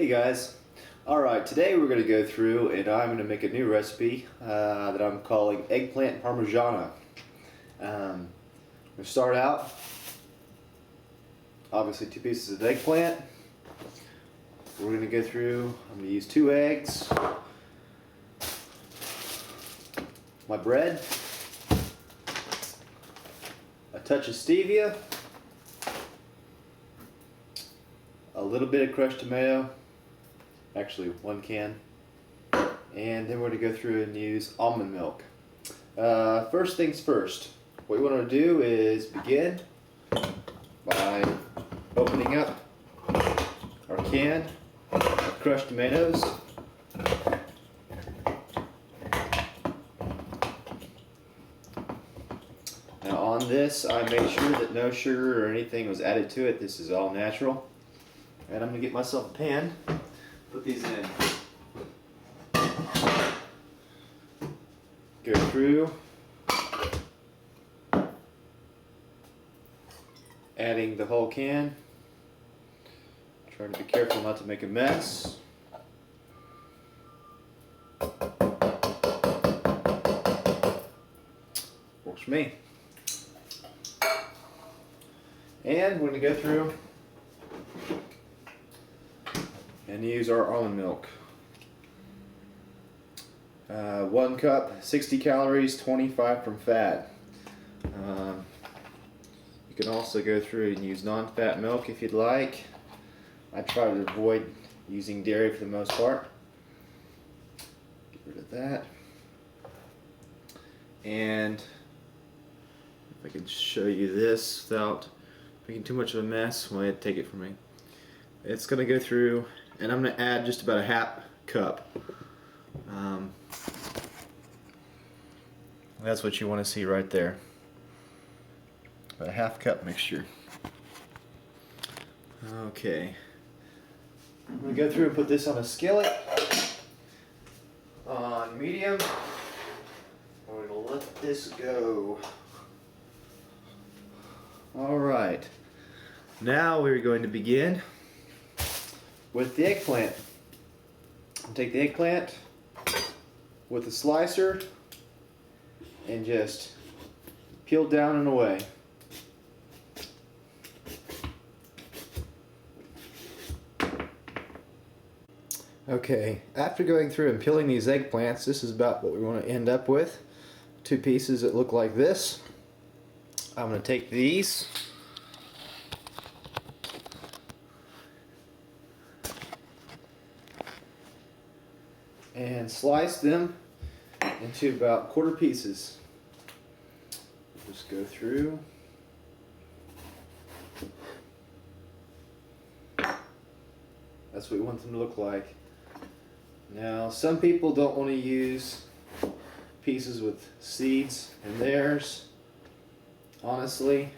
Hey guys, alright, today we're going to go through and I'm going to make a new recipe that I'm calling eggplant parmigiana. I'm going to start out, obviously 2 pieces of eggplant. We're going to go through, I'm going to use 2 eggs, my bread, a touch of stevia, a little bit of crushed tomato, actually 1 can, and then we're going to go through and use almond milk. First things first, what we want to do is begin by opening up our can of crushed tomatoes. Now on this I made sure that no sugar or anything was added to it. This is all natural. And I'm going to get myself a pan, put these in. Go through, adding the whole can. Trying to be careful not to make a mess. Works for me. And we're going to go through and use our almond milk. 1 cup, 60 calories, 25 from fat. You can also go through and use non-fat milk if you'd like. I try to avoid using dairy for the most part. Get rid of that. And if I can show you this without making too much of a mess, well, take it from me. It's going to go through, and I'm going to add just about a half cup. That's what you want to see right there. About a half cup mixture. Okay. I'm going to go through and put this on a skillet on medium. We're going to let this go. Alright. Now we're going to begin with the eggplant. Take the eggplant with a slicer and just peel down and away. Okay, after going through and peeling these eggplants, this is about what we want to end up with. 2 pieces that look like this. I'm going to take these and slice them into about 1/4 pieces. Just go through. That's what we want them to look like. Now, some people don't want to use pieces with seeds in theirs. Honestly,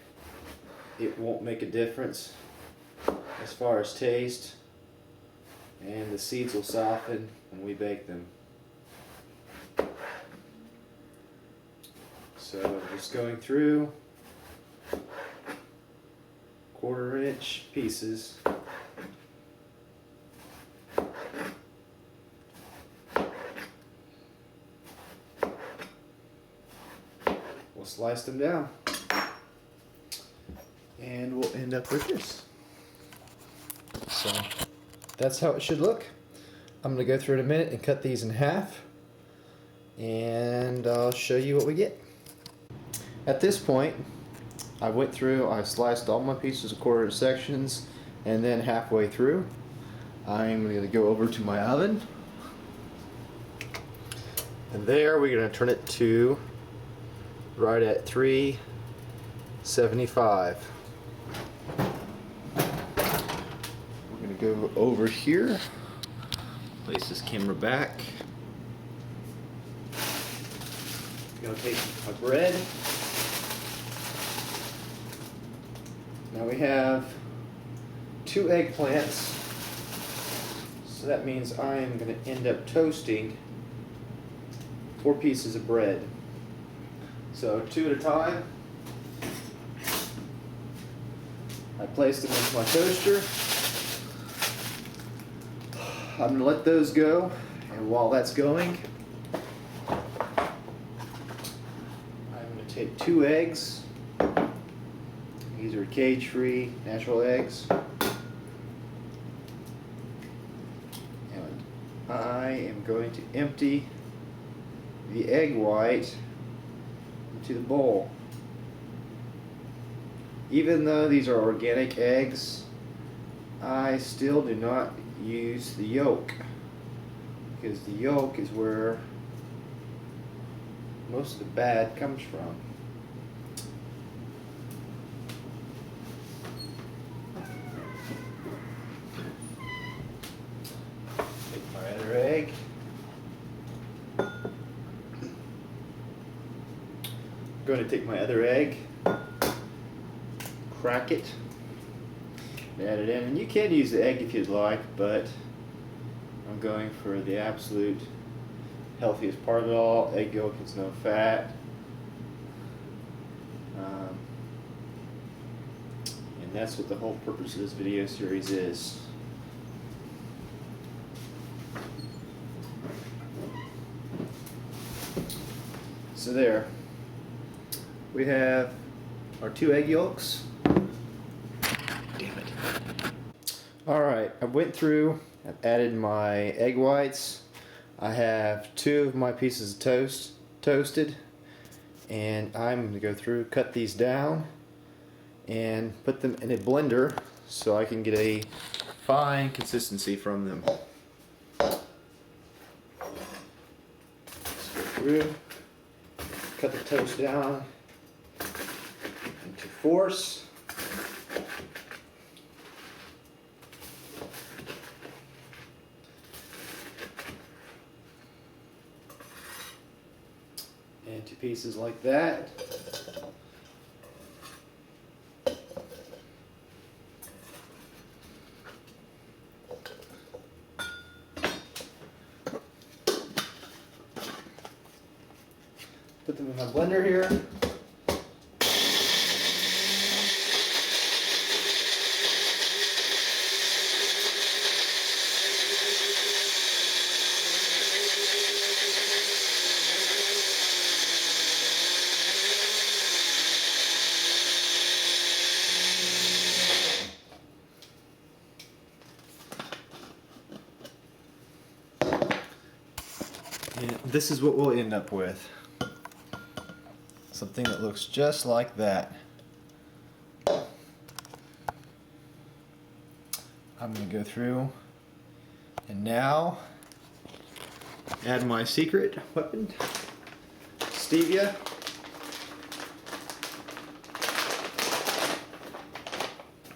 it won't make a difference as far as taste, and the seeds will soften when we bake them. So just going through 1/4 inch pieces. We'll slice them down and we'll end up with this. So that's how it should look. I'm going to go through in a minute and cut these in half, and I'll show you what we get. At this point, I went through, I sliced all my pieces of 1/4 sections, and then halfway through, I'm going to go over to my oven, and there we're going to turn it to right at 375. We're going to go over here, place this camera back. I'm going to take my bread. Now we have 2 eggplants, so that means I am going to end up toasting 4 pieces of bread. So 2 at a time. I placed them into my toaster. I'm going to let those go, and while that's going, I'm going to take 2 eggs. These are cage-free natural eggs. And I am going to empty the egg white into the bowl. Even though these are organic eggs, I still do not use the yolk, because the yolk is where most of the bad comes from. Take my other egg. I'm going to take my other egg, crack it, add it in, and you can use the egg if you'd like, but I'm going for the absolute healthiest part of it all. Egg yolk has no fat, and that's what the whole purpose of this video series is. So there, we have our 2 egg yolks. Damn it. Alright, I went through, I've added my egg whites. I have 2 of my pieces of toast toasted, and I'm going to go through, cut these down, and put them in a blender so I can get a fine consistency from them. Let's go through, cut the toast down into 4s. Into pieces like that. Put them in my blender here. And this is what we'll end up with. Something that looks just like that. I'm going to go through and now add my secret weapon, stevia.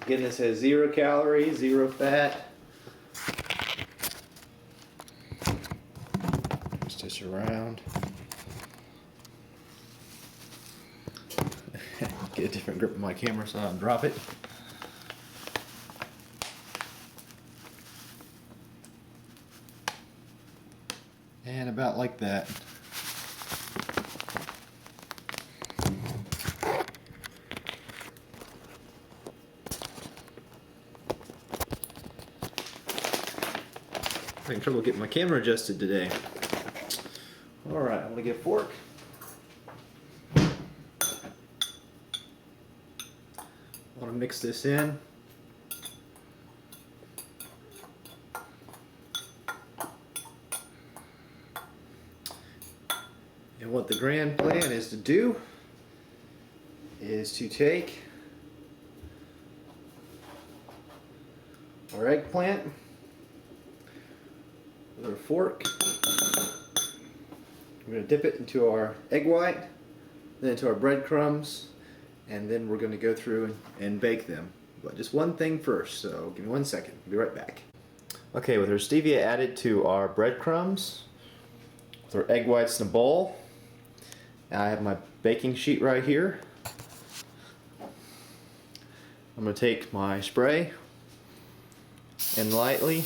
Again, this has 0 calories, 0 fat. Just around. Get a different grip of my camera so I don't drop it. And about like that. I'm having trouble getting my camera adjusted today. Alright, I'm going to get a fork. I want to mix this in. And what the grand plan is to do is to take our eggplant with our fork. We're going to dip it into our egg white, then into our breadcrumbs, and then we're going to go through and bake them. But just one thing first, so give me 1 second. I'll be right back. Okay, with our stevia added to our breadcrumbs, with our egg whites in a bowl, now I have my baking sheet right here. I'm going to take my spray and lightly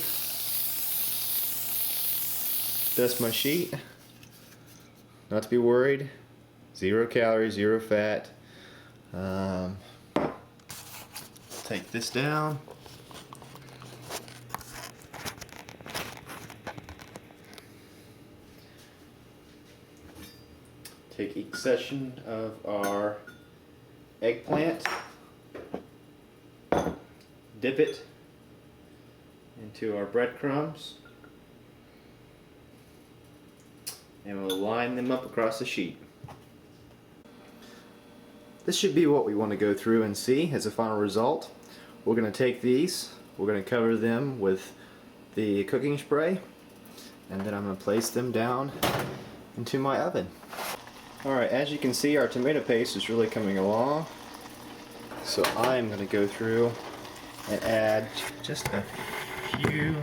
dust my sheet. Not to be worried, 0 calories, 0 fat. Take this down. Take each section of our eggplant, dip it into our breadcrumbs, and we'll line them up across the sheet. This should be what we want to go through and see as a final result. We're going to take these, we're going to cover them with the cooking spray, and then I'm going to place them down into my oven. Alright, as you can see, our tomato paste is really coming along. So I'm going to go through and add just a few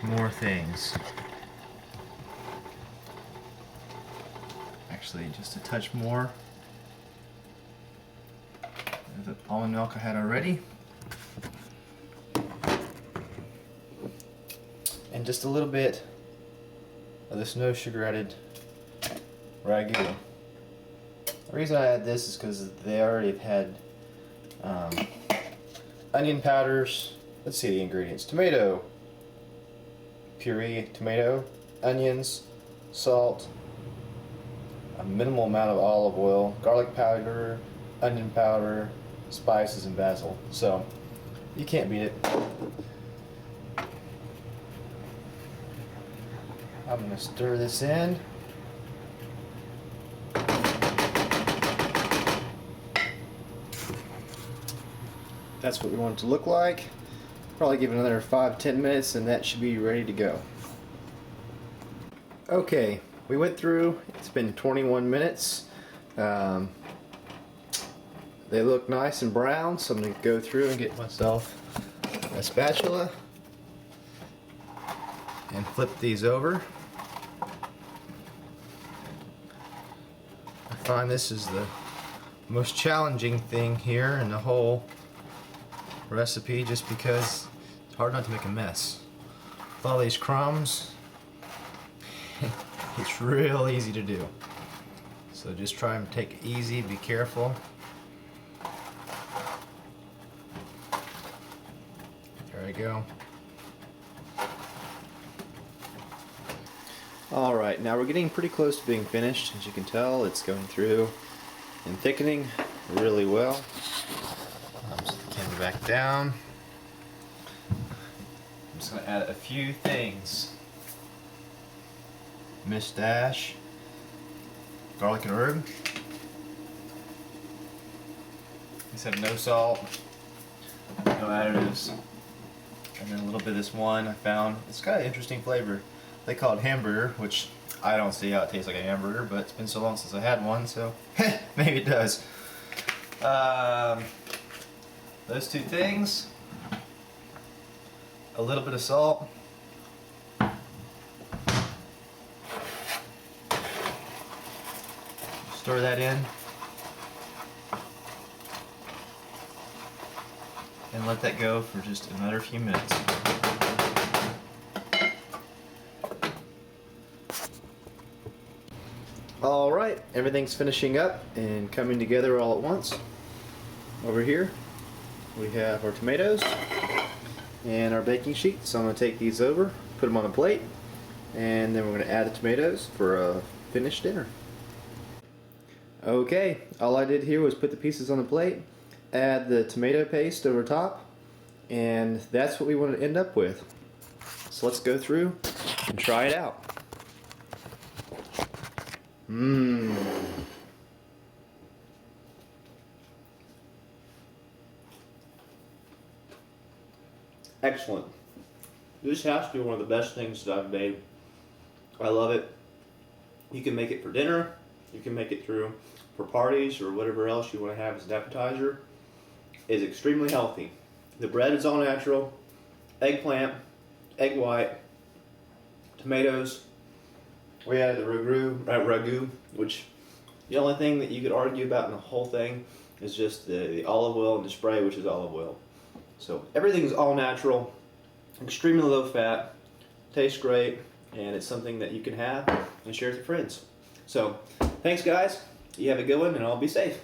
more things. Actually, just a touch more of the almond milk I had already. And just a little bit of this no sugar added ragu. The reason I add this is because they already have had onion powders. Let's see the ingredients. Tomato puree, tomato, onions, salt, a minimal amount of olive oil, garlic powder, onion powder, spices, and basil. So you can't beat it. I'm going to stir this in. That's what we want it to look like. Probably give it another 5-10 minutes and that should be ready to go. Okay, we went through, it's been 21 minutes. They look nice and brown, so I'm going to go through and get myself a spatula and flip these over. I find this is the most challenging thing here in the whole recipe, just because it's hard not to make a mess. With all these crumbs, it's real easy to do. So just try and take it easy, be careful. There we go. Alright, now we're getting pretty close to being finished. As you can tell, it's going through and thickening really well. Set the camera back down. I'm just going to add a few things. Minced dash, garlic and herb. These have no salt, no additives. And then a little bit of this one I found. It's got an interesting flavor. They call it hamburger, which I don't see how it tastes like a hamburger, but it's been so long since I had one, so maybe it does. Those two things, a little bit of salt, stir that in, and let that go for just another few minutes. Alright, everything's finishing up and coming together all at once. Over here we have our tomatoes and our baking sheet, so I'm going to take these over, put them on a plate, and then we're going to add the tomatoes for a finished dinner. Okay, all I did here was put the pieces on the plate, add the tomato paste over top, and that's what we want to end up with. So let's go through and try it out. Mmm. Excellent. This has to be one of the best things that I've made. I love it. You can make it for dinner. You can make it through for parties or whatever else you want to have as an appetizer. It's extremely healthy. The bread is all natural. Eggplant, egg white, tomatoes. We added the ragu, which the only thing that you could argue about in the whole thing is just the olive oil and the spray, which is olive oil. So everything's all natural, extremely low fat, tastes great, and it's something that you can have and share with your friends. So thanks guys, you have a good one, and I'll be safe.